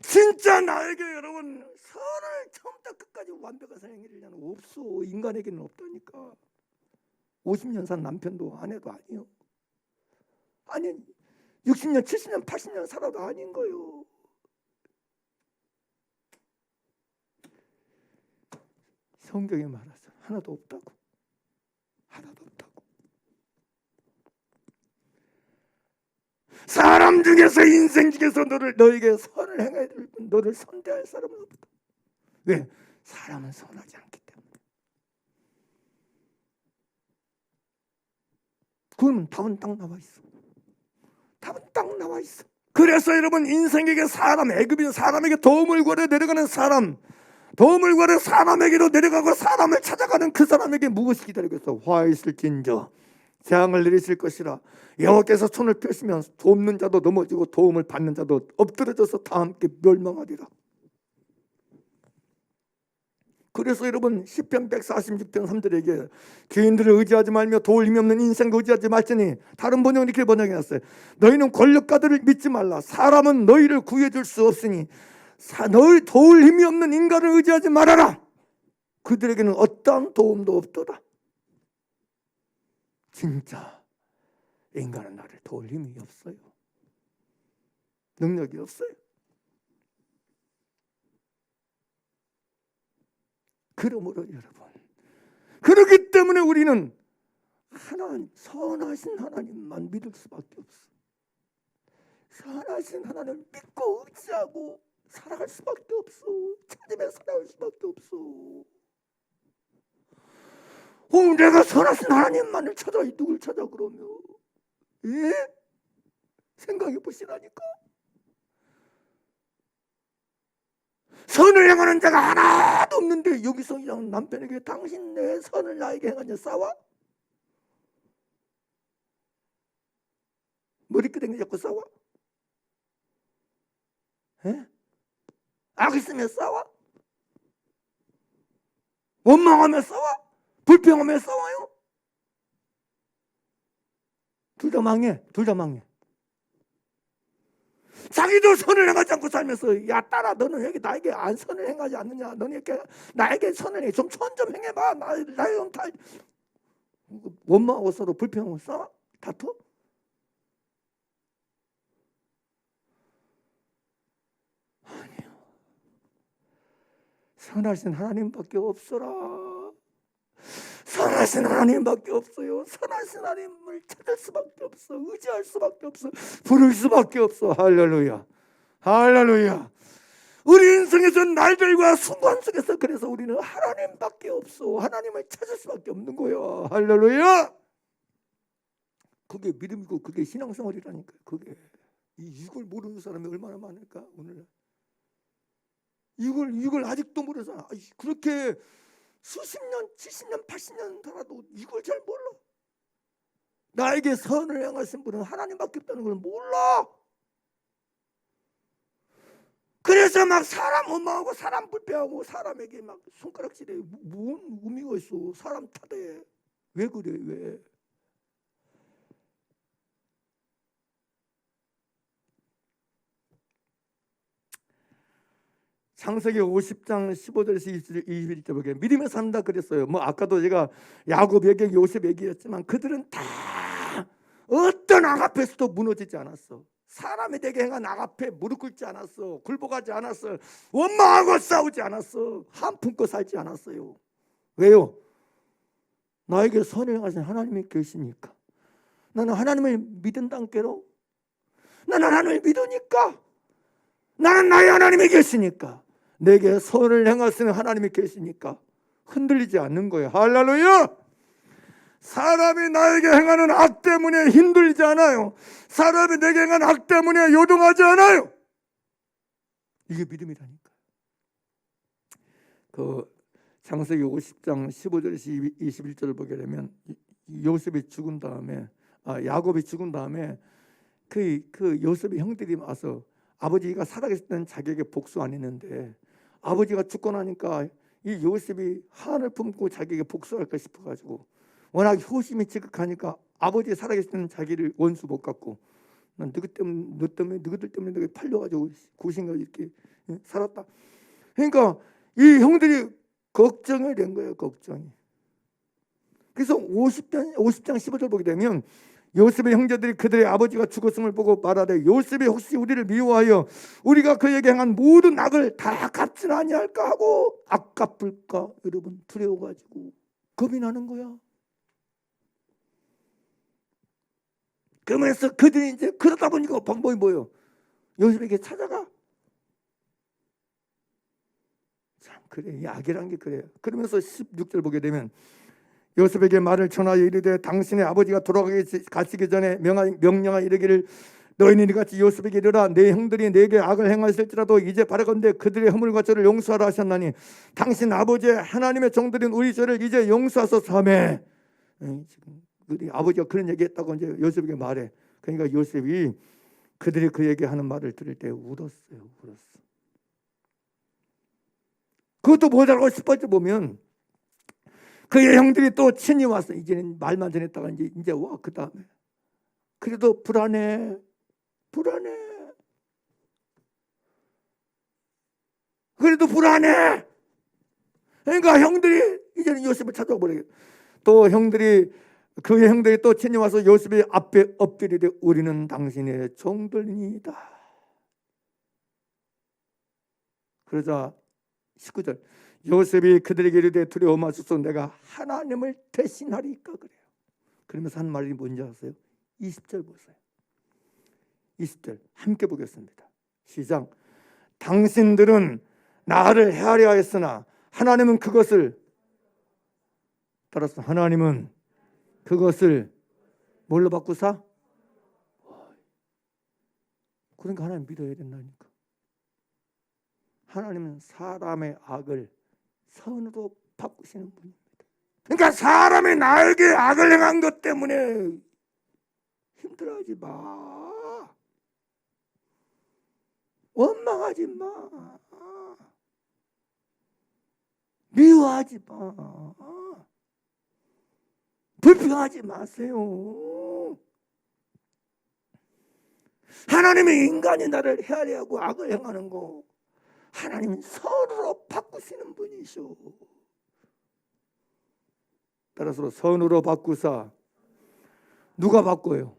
S1: 진짜 나에게 여러분 선을 처음부터 끝까지 완벽한 선행이라는 없어. 인간에게는 없다니까. 50년 산 남편도 아내도 아니요. 아니 60년 70년 80년 살아도 아닌 거요. 성경에 말하죠. 하나도 없다고. 하나도 없다고. 사람 중에서 인생 중에서 너에게 선을 행해야 될 분, 너를 선대할 사람은 없다. 왜? 사람은 선하지 않기 때문에. 그러면 답은 딱 나와 있어. 답은 딱 나와 있어. 그래서 여러분, 인생에게 사람, 애굽인 사람에게 도움을 구하러 내려가는 사람, 도움을 구하러 사람에게로 내려가고 사람을 찾아가는 그 사람에게 무엇이 기다리고 있어? 화 있을진저 재앙을 내리실 것이라. 여호와께서 손을 펴시면 돕는 자도 넘어지고 도움을 받는 자도 엎드려져서 다 함께 멸망하리라. 그래서 여러분, 시편 146편 3절에 죄인들을 의지하지 말며 도울 힘이 없는 인생을 의지하지 말지니, 다른 번역은 이렇게 번역해놨어요. 너희는 권력가들을 믿지 말라. 사람은 너희를 구해줄 수 없으니 너희 도울 힘이 없는 인간을 의지하지 말아라. 그들에게는 어떠한 도움도 없도다. 진짜 인간은 나를 도울 힘이 없어요. 능력이 없어요. 그러므로 여러분, 그렇기 때문에 우리는 하나님, 선하신 하나님만 믿을 수밖에 없어. 선하신 하나님을 믿고 의지하고 살아갈 수밖에 없어. 찾으며 살아갈 수밖에 없어. 내가 선하신 하나님만을 찾아. 누굴 찾아 그러면? 예? 생각해 보시라니까. 선을 행하는 자가 하나도 없는데 여기서 그냥 남편에게 당신 내 선을 나에게 행하냐 싸워? 머리끄댕이 잡고 싸워? 예? 악 있으면 싸워? 원망하며 싸워? 불평하며 싸워요? 둘 다 망해. 둘 다 망해. 자기도 선을 행하지 않고 살면서 야 딸아 너는 왜 나에게 안 선을 행하지 않느냐? 너는 이렇게 나에게 선을 해. 좀 선 좀 행해봐. 나의 좀 다 원망하고 서로 불평하고 싸워? 다투? 아니요. 선하신 하나님밖에 없어라. 선하신 하나님밖에 없어요. 선하신 하나님을 찾을 수밖에 없어. 의지할 수밖에 없어. 부를 수밖에 없어. 할렐루야. 할렐루야. 우리 인생에서 날들과 순간 속에서 그래서 우리는 하나님밖에 없어. 하나님을 찾을 수밖에 없는 거야. 할렐루야. 그게 믿음이고 그게 신앙생활이라니까요. 그게 이걸 모르는 사람이 얼마나 많을까 오늘. 이걸 아직도 모르는 사람. 그렇게 수십 년, 70년, 80년 살아도 이걸 잘 몰라. 나에게 선을 행하신 분은 하나님밖에 없다는 걸 몰라. 그래서 막 사람 원망하고 사람 불평하고 사람에게 막 손가락질해. 뭔 의미가 있어. 사람 탓해. 왜 그래 왜. 창세기 50장 15절에서 21절 보게 믿음에 산다 그랬어요. 아까도 제가 야곱 얘기, 요셉 얘기했지만 그들은 다 어떤 악 앞에서도 무너지지 않았어. 사람이 되게 행한 악 앞에 무릎 꿇지 않았어. 굴복하지 않았어. 원망하고 싸우지 않았어. 한 품고 살지 않았어요. 왜요? 나에게 선을 행하신 하나님이 계시니까. 나는 하나님을 믿은다께로. 나는 하나님을 믿으니까. 나는 나의 하나님이 계시니까. 내게 선을 행하시는 하나님이 계시니까 흔들리지 않는 거예요. 할렐루야. 사람이 나에게 행하는 악 때문에 힘들지 않아요. 사람이 내게 행하는 악 때문에 요동하지 않아요. 이게 믿음이라니까. 그 창세기 50장 15절에서 21절을 보게 되면 요셉이 죽은 다음에 야곱이 죽은 다음에 그 요셉의 형들이 와서 아버지가 살아계실 때는 자기에게 복수 안 했는데 아버지가 죽고 나니까 이 요셉이 한을 품고 자기에게 복수할까 싶어가지고 워낙 효심이 지극하니까 아버지 살아계실 때는 자기를 원수 못 갚고 난 너희들 때문에 너희 팔려가지고 고신가 이렇게 살았다. 그러니까 이 형들이 걱정이 된 거예요. 걱정이. 그래서 50장 15절 보게 되면 요셉의 형제들이 그들의 아버지가 죽었음을 보고 말하되 요셉이 혹시 우리를 미워하여 우리가 그에게 행한 모든 악을 다 갚지는 아니할까 하고 악 갚을까 여러분 두려워가지고 겁이 나는 거야. 그러면서 그들이 이제 그러다 보니까 방법이 뭐예요? 요셉에게 찾아가. 참 그래 이 악이란 게 그래요. 그러면서 16절 보게 되면 요셉에게 말을 전하여 이르되 당신의 아버지가 돌아가시기 전에 명령하 이르기를 너희는 이같이 요셉에게 이르라 내 형들이 내게 악을 행하실지라도 이제 바라건대 그들의 허물과 죄를 용서하라 하셨나니 당신 아버지의 하나님의 종들인 우리 죄를 이제 용서하소서하며. 지금 그들이 아버지가 그런 얘기했다고 이제 요셉에게 말해. 그러니까 요셉이 그들이 그에게 하는 말을 들을 때 울었어요. 울었어. 그것도 뭐라고 10번째 보면 그의 형들이 또 친히 왔어. 이제는 말만 전했다가 이제 와. 그 다음에 그래도 불안해. 그래도 불안해. 그러니까 형들이 이제는 요셉을 찾아버려. 또 그의 형들이 또 친히 와서 요셉의 앞에 엎드리되 우리는 당신의 종들이니이다. 그러자 19절 요셉이 그들에게 이르되 두려워 마소서 내가 하나님을 대신하리까 그래요. 그러면서 한 말이 뭔지 아세요? 20절 보세요. 20절 함께 보겠습니다. 시작. 당신들은 나를 헤아려 했으나 하나님은 그것을 따라서 하나님은 그것을 뭘로 바꾸사? 그러니까 하나님 믿어야 된다니까. 하나님은 사람의 악을 선으로 바꾸시는 분입니다. 그러니까 사람이 나에게 악을 행한 것 때문에 힘들어하지 마. 원망하지 마. 미워하지 마. 불평하지 마세요. 하나님이 인간이 나를 헤아려 하고 악을 행하는 거 하나님은 선으로 바꾸시는 분이시오. 따라서 선으로 바꾸사. 누가 바꿔요?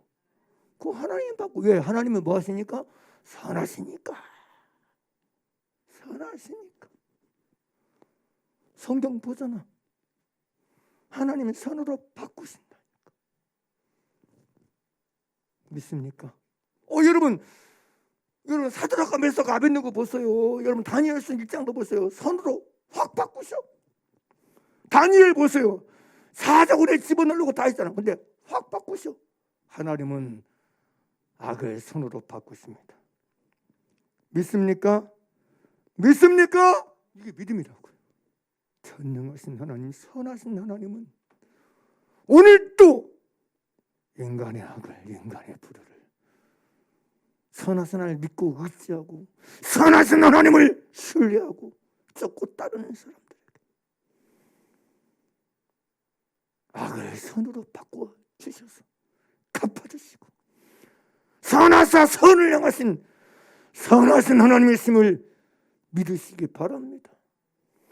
S1: 그 하나님 바꾸. 왜? 하나님은 뭐 하시니까? 선하시니까. 선하시니까. 성경 보잖아. 하나님은 선으로 바꾸신다니까. 믿습니까? 여러분 사드락과 메삭과 아벳느고 보세요. 여러분 다니엘서 1장도 보세요. 선으로 확 바꾸셔. 다니엘 보세요. 사자굴에 집어넣으려고 다 했잖아. 근데 확 바꾸셔. 하나님은 악을 선으로 바꾸십니다. 믿습니까? 믿습니까? 이게 믿음이라고요. 전능하신 하나님, 선하신 하나님은 오늘도 인간의 악을, 인간의 불의를 선하신 하나님을 믿고 의지하고 선하신 하나님을 신뢰하고 쫓고 따르는 사람들에게 악을 선으로 바꾸어 주셔서 갚아주시고 선하사 선을 향하신 선하신 하나님이심을 믿으시기 바랍니다.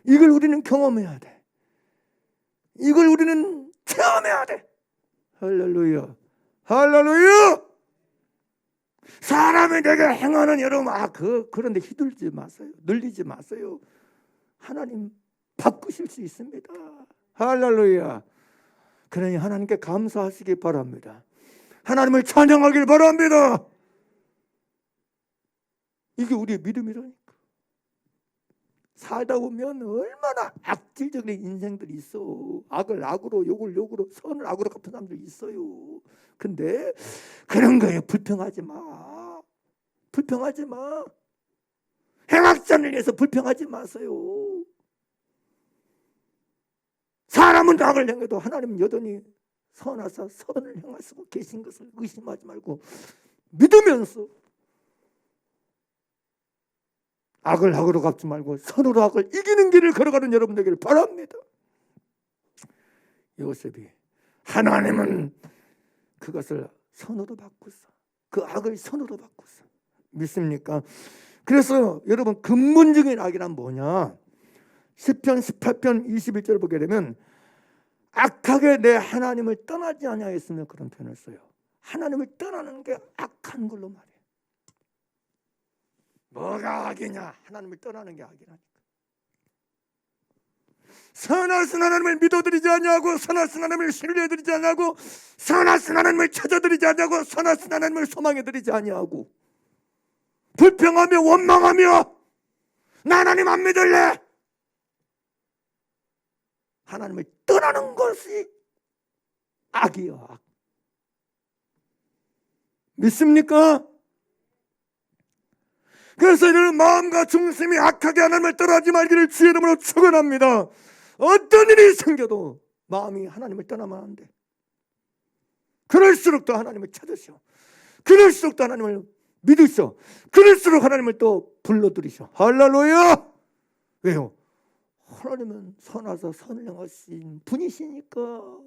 S1: 이걸 우리는 경험해야 돼. 이걸 우리는 체험해야 돼. 할렐루야. 할렐루야. 사람이 내게 행하는 여러분 그런데 휘둘지 마세요. 늘리지 마세요. 하나님 바꾸실 수 있습니다. 할렐루야. 그러니 하나님께 감사하시기 바랍니다. 하나님을 찬양하길 바랍니다. 이게 우리의 믿음이라니까. 살다 보면 얼마나 악질적인 인생들이 있어. 악을 악으로, 욕을 욕으로, 선을 악으로 갚은 사람들이 있어요. 근데 그런 거에 불평하지 마. 불평하지 마. 행악자를 위해서 불평하지 마세요. 사람은 악을 행해도 하나님은 여전히 선하사 선을 행하시고 계신 것을 의심하지 말고 믿으면서 악을 악으로 갚지 말고 선으로 악을 이기는 길을 걸어가는 여러분 되기를 바랍니다. 요셉이 하나님은 그것을 선으로 바꾸사. 그 악을 선으로 바꾸사. 믿습니까? 그래서 여러분 근본적인 악이란 뭐냐? 시편 18편 21절을 보게 되면 악하게 내 하나님을 떠나지 아니하였으며 그런 표현을 써요. 하나님을 떠나는 게 악한 걸로 말해요. 뭐가 악이냐? 하나님을 떠나는 게 악이라니까. 선하신 하나님을 믿어드리지 않냐고, 선하신 하나님을 신뢰해드리지 않냐고, 선하신 하나님을 찾아드리지 않냐고, 선하신 하나님을 소망해드리지 않냐고, 불평하며 원망하며 나 하나님 안 믿을래. 하나님을 떠나는 것이 악이요, 악. 믿습니까? 그래서 이런 마음과 중심이 악하게 하나님을 떠나지 말기를 주의 이름으로 축원합니다. 어떤 일이 생겨도 마음이 하나님을 떠나면 안 돼. 그럴수록 더 하나님을 찾으셔. 그럴수록 더 하나님을 믿으셔. 그럴수록 하나님을 또 불러들이셔. 할렐루야. 왜요? 하나님은 선하사 선을 행하신 분이시니까.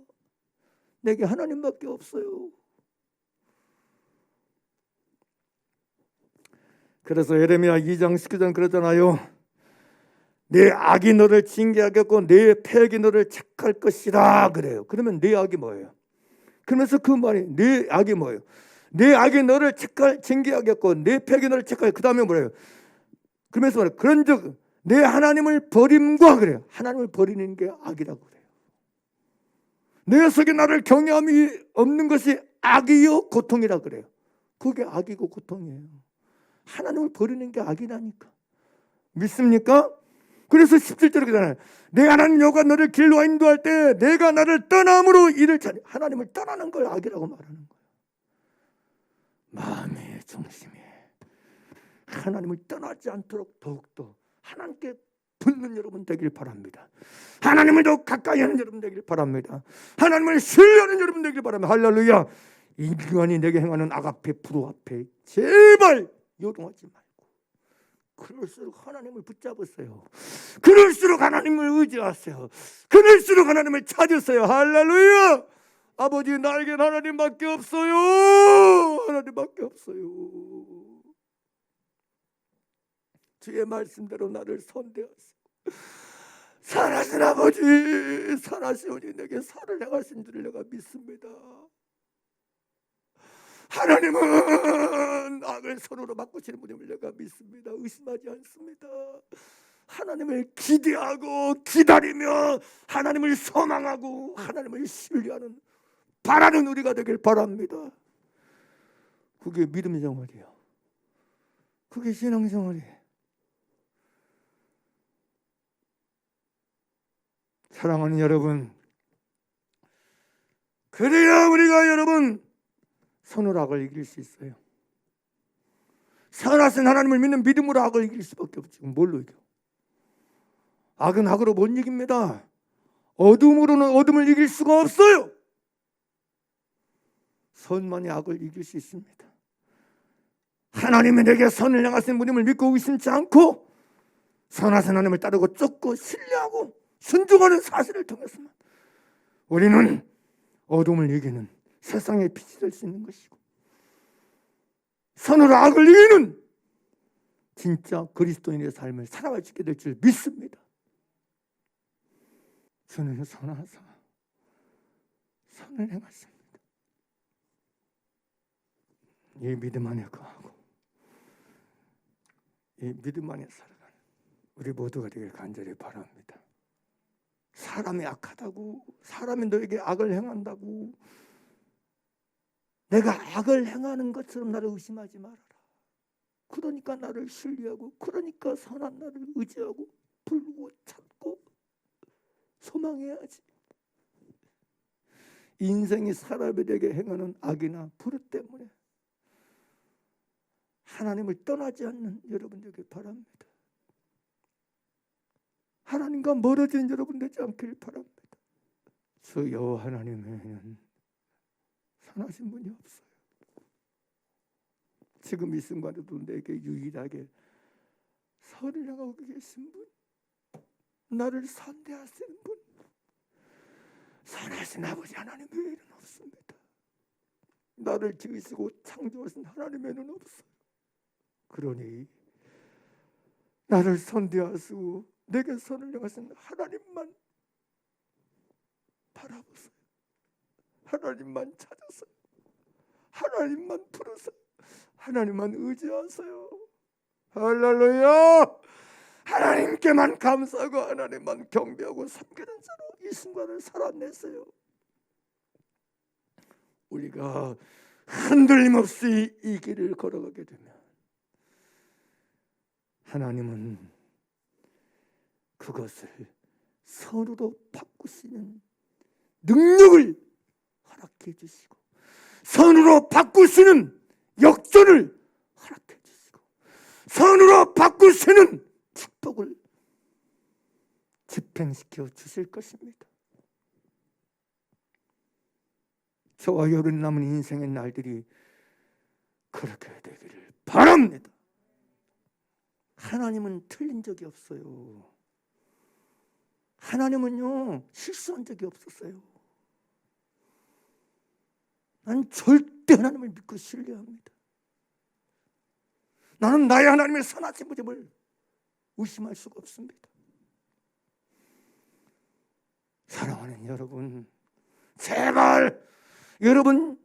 S1: 내게 하나님밖에 없어요. 그래서 예레미야 2장 19장 그러잖아요. 내 악이 너를 징계하겠고 내 패역이 너를 책할 것이다 그래요. 그러면 내 악이 뭐예요? 그러면서 그 말이 내 악이 뭐예요? 내 악이 너를 징계하겠고 내 패역이 너를 책할. 그 다음에 뭐래요? 그러면서 말해요. 그런즉 내 하나님을 버림과 그래요. 하나님을 버리는 게 악이라고 그래요. 내 속에 나를 경외함이 없는 것이 악이요 고통이라고 그래요. 그게 악이고 고통이에요. 하나님을 버리는 게 악이라니까. 믿습니까? 그래서 17절에 그러잖아요. 내 하나님 여호와가 너를 길로 인도할 때 내가 나를 떠남으로 이를 찾니. 하나님을 떠나는 걸 악이라고 말하는 거예요. 마음의 중심에 하나님을 떠나지 않도록 더욱더 하나님께 붙는 여러분 되길 바랍니다. 하나님을 더 가까이 하는 여러분 되길 바랍니다. 하나님을 신뢰하는 여러분 되길 바랍니다. 할렐루야. 인간이 내게 행하는 악 앞에 불호 앞에 제발 요동하지 말고, 그럴수록 하나님을 붙잡으세요. 그럴수록 하나님을 의지하세요. 그럴수록 하나님을 찾으세요. 할렐루야. 아버지, 나에겐 하나님밖에 없어요. 하나님밖에 없어요. 주의 말씀대로 나를 선대하시고 선하신 아버지, 선하시오니 내게 선을 행하신 줄을 내가 믿습니다. 하나님은 악을 선으로 바꾸시는 분임을 내가 믿습니다. 의심하지 않습니다. 하나님을 기대하고 기다리며 하나님을 소망하고 하나님을 신뢰하는 바라는 우리가 되길 바랍니다. 그게 믿음의 생활이에요. 그게 신앙생활이에요. 사랑하는 여러분, 그래야 우리가 여러분 선으로 악을 이길 수 있어요. 선하신 하나님을 믿는 믿음으로 악을 이길 수밖에 없지. 뭘로 이겨? 악은 악으로 못 이깁니다. 어둠으로는 어둠을 이길 수가 없어요. 선만이 악을 이길 수 있습니다. 하나님이 내게 선을 향하신 분임을 믿고 의심치 않고 선하신 하나님을 따르고 쫓고 신뢰하고 순종하는 사실을 통해서만 우리는 어둠을 이기는 세상의 빛이 될 수 있는 것이고, 선으로 악을 이기는 진짜 그리스도인의 삶을 살아갈 수 있게 될 줄 믿습니다. 저는 선하사 선을 행하십니다. 이 믿음 안에 거하고 이 믿음 안에 살아가는 우리 모두가 되길 간절히 바랍니다. 사람이 악하다고, 사람이 너에게 악을 행한다고 내가 악을 행하는 것처럼 나를 의심하지 말아라. 그러니까 나를 신뢰하고, 그러니까 선한 나를 의지하고 부르고 찾고 소망해야지. 인생이 사람에게 행하는 악이나 불의 때문에 하나님을 떠나지 않는 여러분 되길 바랍니다. 하나님과 멀어진 여러분 되지 않길 바랍니다. 주 여호와 하나님 외에는 선하신 분이 없어요. 지금 이 순간에도 내게 유일하게 선을 향하고 계신 분, 나를 선대하시는 분, 선하신 아버지 하나님 외에는 없습니다. 나를 지으시고 창조하신 하나님 외에는 없어요. 그러니 나를 선대하시고 내게 선을 향하신 하나님만 바라보세요. 하나님만 찾으세요. 하나님만 부르세요. 하나님만 의지하세요. 할렐루야. 하나님께만 감사하고 하나님만 경배하고 섬기는 자로 이 순간을 살아내세요. 우리가 흔들림 없이 이 길을 걸어가게 되면 하나님은 그것을 선으로 바꾸시는 능력을 허락해 주시고, 선으로 바꾸시는 역전을 허락해 주시고, 선으로 바꾸시는 축복을 집행시켜 주실 것입니다. 저와 여러분 남은 인생의 날들이 그렇게 되기를 바랍니다. 하나님은 틀린 적이 없어요. 하나님은요 실수한 적이 없었어요. 난 절대 하나님을 믿고 신뢰합니다. 나는 나의 하나님의 선하신 분임을 의심할 수가 없습니다. 사랑하는 여러분, 제발 여러분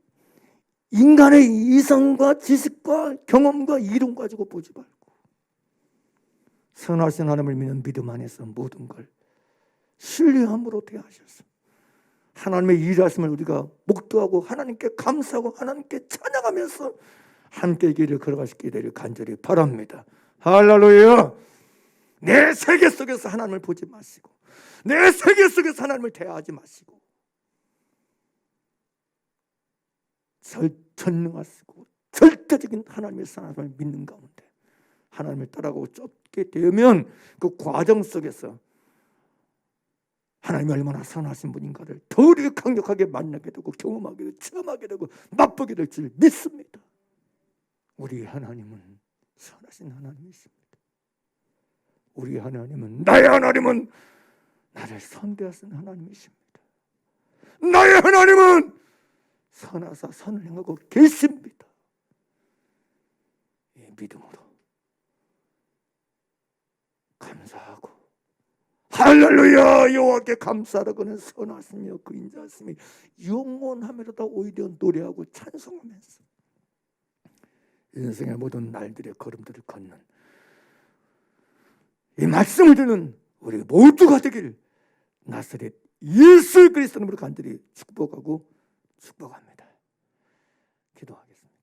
S1: 인간의 이성과 지식과 경험과 이론 가지고 보지 말고 선하신 하나님을 믿는 믿음 안에서 모든 걸 신뢰함으로 대하셨습니다. 하나님의 일하심을 우리가 목도하고 하나님께 감사하고 하나님께 찬양하면서 함께 길을 걸어가시게 되기를 간절히 바랍니다. 할렐루야. 내 세계 속에서 하나님을 보지 마시고 내 세계 속에서 하나님을 대하지 마시고 전능하시고 절대적인 하나님의 사랑을 믿는 가운데 하나님을 따라가고 쫓게 되면 그 과정 속에서 하나님이 얼마나 선하신 분인가를 더 우리가 강력하게 만나게 되고 경험하게 되고 체험하게 되고 맛보게 될 줄 믿습니다. 우리 하나님은 선하신 하나님이십니다. 우리 하나님은 나의 하나님은 나를 선대하신 하나님이십니다. 나의 하나님은 선하사 선을 행하고 계십니다. 이 믿음으로 감사하고 할렐루야 여호와께 감사하라고는 선하시며 그 인자하심이 영원하면서도 오히려 노래하고 찬송하면서 인생의 모든 날들의 걸음들을 걷는 이 말씀을 듣는 우리 모두가 되길 나사렛 예수 그리스도 이름으로 간절히 축복하고 축복합니다. 기도하겠습니다.